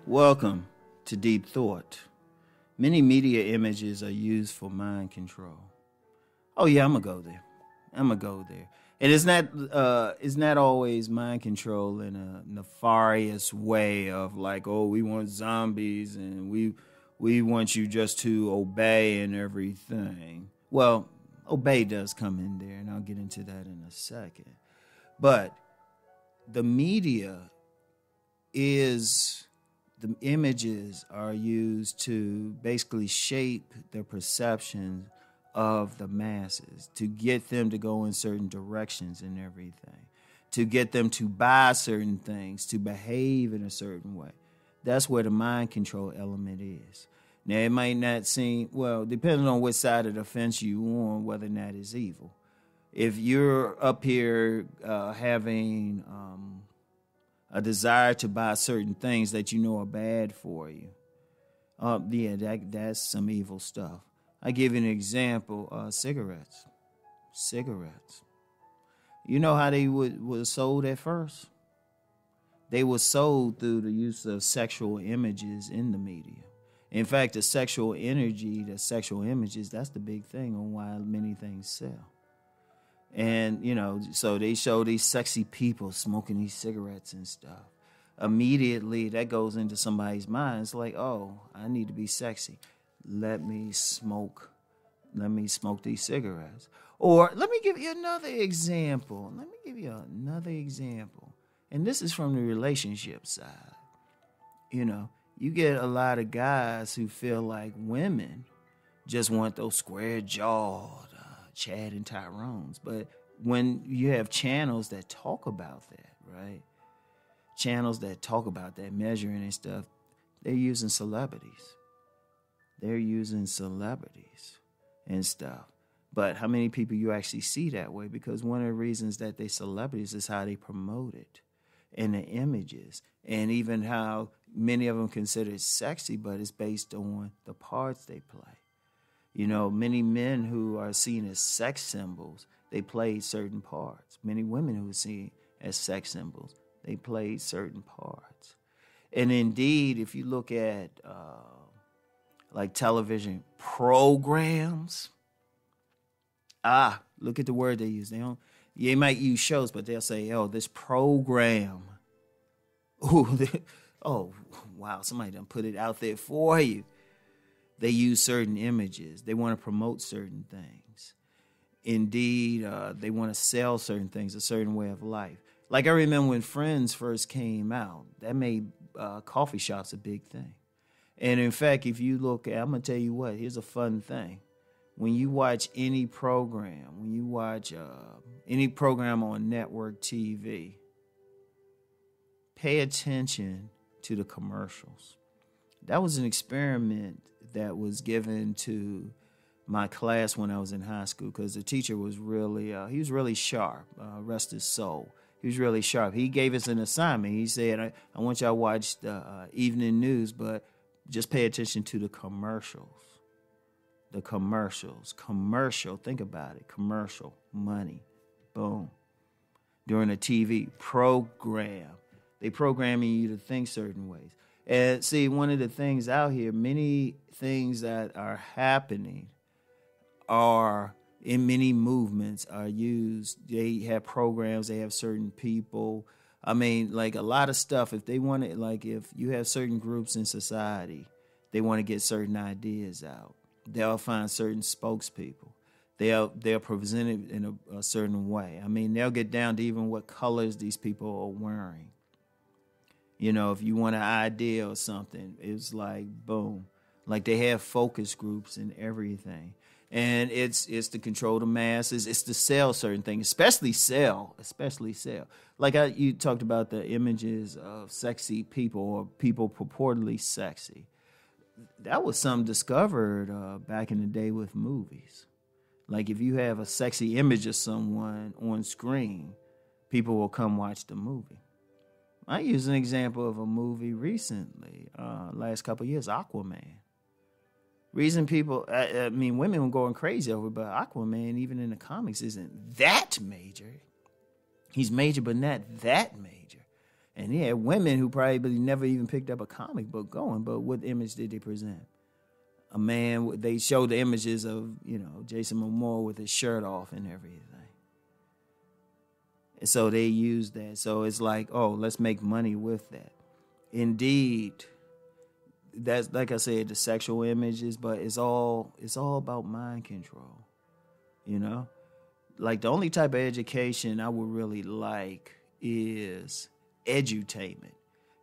Welcome to Deep Thought. Many media images are used for mind control. Oh yeah, I'm gonna go there. And it's not always mind control in a nefarious way of like, oh, we want zombies and we want you just to obey and everything. Well, obey does come in there, and I'll get into that in a second. But the images are used to basically shape the perception of the masses, to get them to go in certain directions and everything, to get them to buy certain things, to behave in a certain way. That's where the mind control element is. Now, it might not seem, well, depending on which side of the fence you're on, whether or not it's evil. If you're up here having a desire to buy certain things that you know are bad for you, that's some evil stuff. I give you an example: cigarettes. You know how they were sold at first? They were sold through the use of sexual images in the media. In fact, the sexual images, that's the big thing on why many things sell. And, so they show these sexy people smoking these cigarettes and stuff. Immediately, that goes into somebody's mind. It's like, oh, I need to be sexy. Let me smoke these cigarettes. Or let me give you another example. And this is from the relationship side. You get a lot of guys who feel like women just want those square-jawed Chad and Tyrones. But when you have channels that talk about that, right? Channels that talk about that measuring and stuff, they're using celebrities. And stuff. But how many people you actually see that way? Because one of the reasons that they celebrities is how they promote it and the images, and even how many of them consider it sexy, but it's based on the parts they play. Many men who are seen as sex symbols, they played certain parts. Many women who are seen as sex symbols, they played certain parts. And indeed, if you look at like television programs, look at the word they use. They might use shows, but they'll say, oh, this program. Oh, wow, somebody done put it out there for you. They use certain images. They want to promote certain things. Indeed, they want to sell certain things, a certain way of life. Like I remember when Friends first came out, that made coffee shops a big thing. And in fact, if you look at, I'm going to tell you what, here's a fun thing. When you watch any program, any program on network TV, pay attention to the commercials. That was an experiment that was given to my class when I was in high school, because the teacher was really, he was really sharp, rest his soul. He was really sharp. He gave us an assignment. He said, I want y'all to watch the evening news, but just pay attention to the commercials. Commercial, think about it. Commercial, money, boom. During a TV program, they programming you to think certain ways. And see, one of the things out here, many things that are happening are in many movements are used. They have programs, they have certain people. I mean, like a lot of stuff, if they want it, like if you have certain groups in society, they want to get certain ideas out. They'll find certain spokespeople. They'll present it in a certain way. I mean, they'll get down to even what colors these people are wearing. If you want an idea or something, it's like, boom. Like they have focus groups and everything. And it's to control the masses. It's to sell certain things, especially sell. Like you talked about the images of sexy people or people purportedly sexy. That was something discovered back in the day with movies. Like if you have a sexy image of someone on screen, people will come watch the movie. I use an example of a movie recently, last couple of years, Aquaman. Reason people, women were going crazy over it, but Aquaman, even in the comics, isn't that major. He's major, but not that major. And he had women who probably never even picked up a comic book going, but what image did they present? A man, they showed the images of, Jason Momoa with his shirt off and everything. And so they used that. So it's like, oh, let's make money with that. Indeed, that's, like I said, the sexual images, but it's all about mind control, Like the only type of education I would really like is edutainment.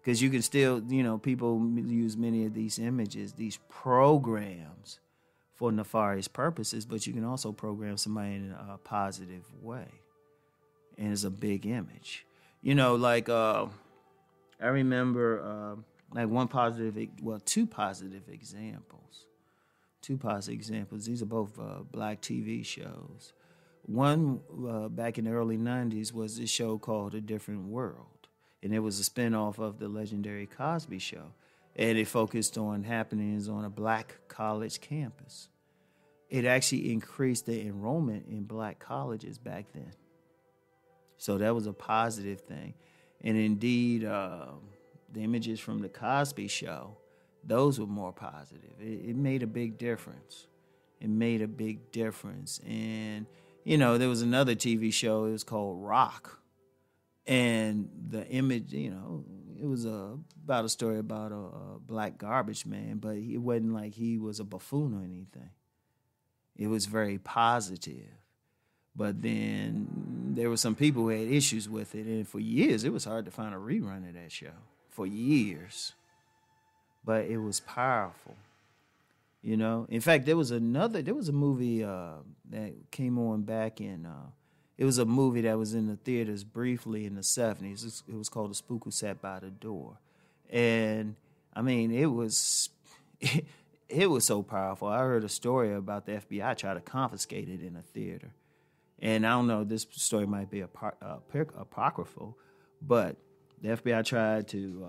Because you can still, people use many of these images, these programs for nefarious purposes, but you can also program somebody in a positive way. And it's a big image. I remember two positive examples. These are both black TV shows. One back in the early 90s was this show called A Different World. And it was a spinoff of the legendary Cosby Show. And it focused on happenings on a black college campus. It actually increased the enrollment in black colleges back then. So that was a positive thing. And indeed, the images from the Cosby Show, those were more positive. It made a big difference. And, there was another TV show, it was called Rock. And the image, it was about a story about a black garbage man, but it wasn't like he was a buffoon or anything. It was very positive. But then there were some people who had issues with it, and for years it was hard to find a rerun of that show. For years. But it was powerful. In fact, there was a movie that came on back in... It was a movie that was in the theaters briefly in the 70s. It was called The Spook Who Sat by the Door. And, it was so powerful. I heard a story about the FBI trying to confiscate it in a theater. And I don't know, this story might be apocryphal, but the FBI tried to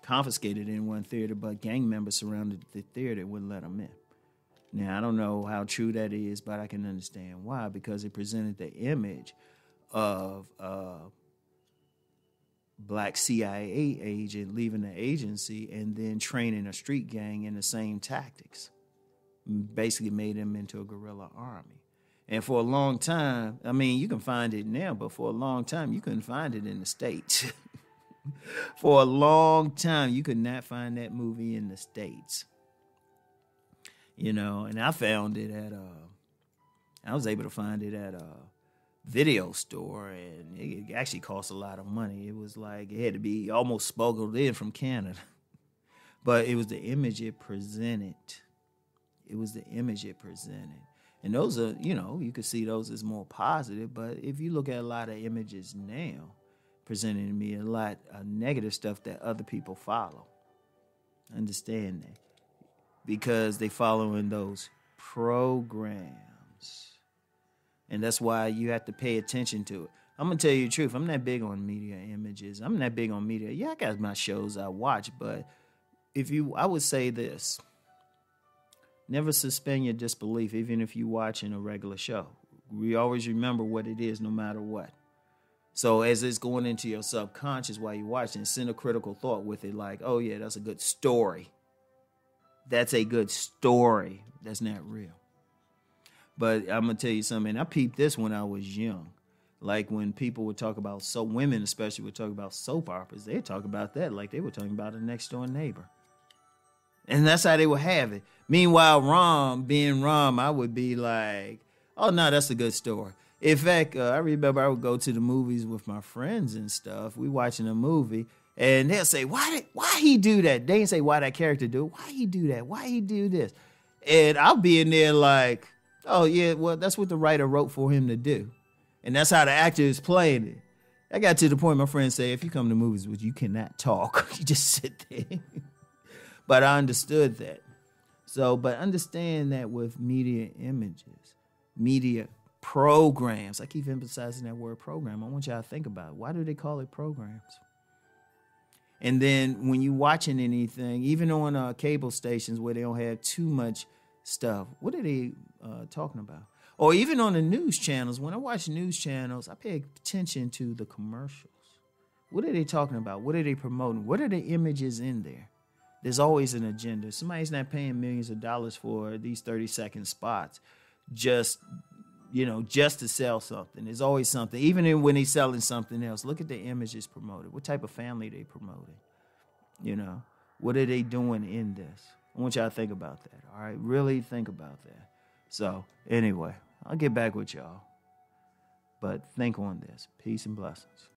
confiscate it in one theater, but gang members surrounded the theater and wouldn't let them in. Now, I don't know how true that is, but I can understand why, because it presented the image of a black CIA agent leaving the agency and then training a street gang in the same tactics. Basically made them into a guerrilla army. And for a long time, you can find it now, but for a long time, you couldn't find it in the States. For a long time, you could not find that movie in the States. And I found it I was able to find it at a video store, and it actually cost a lot of money. It was like, it had to be almost smuggled in from Canada. But it was the image it presented. And those are, you could see those as more positive, but if you look at a lot of images now, presenting to me a lot of negative stuff that other people follow. Understand that. Because they following those programs. And that's why you have to pay attention to it. I'm going to tell you the truth. I'm not big on media images. I'm not big on media. Yeah, I got my shows I watch, but I would say this. Never suspend your disbelief, even if you're watching a regular show. We always remember what it is no matter what. So as it's going into your subconscious while you're watching, send a critical thought with it like, oh yeah, that's a good story. That's a good story. That's not real. But I'm going to tell you something. I peeped this when I was young. Like when people would talk about, women especially would talk about soap operas, they'd talk about that like they were talking about a next door neighbor. And that's how they would have it. Meanwhile, being Rom, I would be like, oh no, that's a good story. In fact, I remember I would go to the movies with my friends and stuff. We watching a movie, and they'll say, why he do that? They didn't say why that character do it. Why he do that? Why he do this? And I'll be in there like, oh yeah, well, that's what the writer wrote for him to do. And that's how the actor is playing it. I got to the point my friends say, if you come to movies with you cannot talk. You just sit there. But I understood that. But understand that with media images, media programs, I keep emphasizing that word program. I want y'all to think about it. Why do they call it programs? And then when you're watching anything, even on cable stations where they don't have too much stuff, what are they talking about? Or even on the news channels, when I watch news channels, I pay attention to the commercials. What are they talking about? What are they promoting? What are the images in there? There's always an agenda. Somebody's not paying millions of dollars for these 30-second spots just to sell something. There's always something. Even when he's selling something else, look at the images promoted. What type of family they promoting? What are they doing in this? I want y'all to think about that, all right? Really think about that. So, anyway, I'll get back with y'all. But think on this. Peace and blessings.